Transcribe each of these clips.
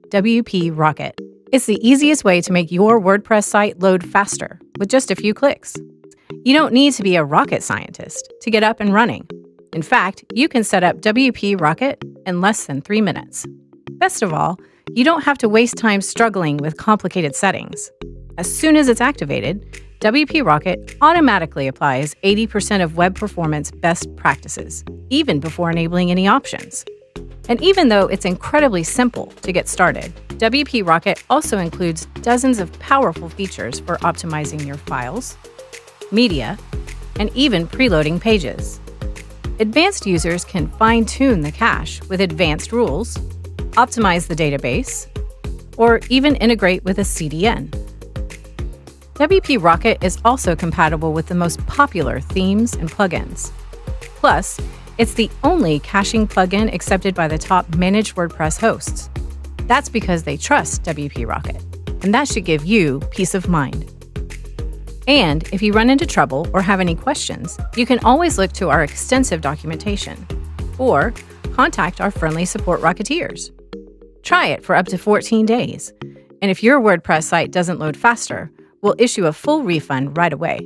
WP Rocket. It's the easiest way to make your WordPress site load faster with just a few clicks. You don't need to be a rocket scientist to get up and running. In fact, you can set up WP Rocket in less than 3 minutes. Best of all, you don't have to waste time struggling with complicated settings. As soon as it's activated, WP Rocket automatically applies 80% of web performance best practices, even before enabling any options. And even though it's incredibly simple to get started, WP Rocket also includes dozens of powerful features for optimizing your files, media, and even preloading pages. Advanced users can fine-tune the cache with advanced rules, optimize the database, or even integrate with a CDN. WP Rocket is also compatible with the most popular themes and plugins. Plus, it's the only caching plugin accepted by the top managed WordPress hosts. That's because they trust WP Rocket, and that should give you peace of mind. And if you run into trouble or have any questions, you can always look to our extensive documentation or contact our friendly support Rocketeers. Try it for up to 14 days, and if your WordPress site doesn't load faster, we'll issue a full refund right away.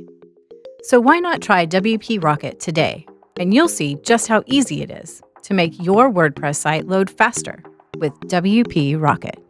So why not try WP Rocket today, and you'll see just how easy it is to make your WordPress site load faster with WP Rocket.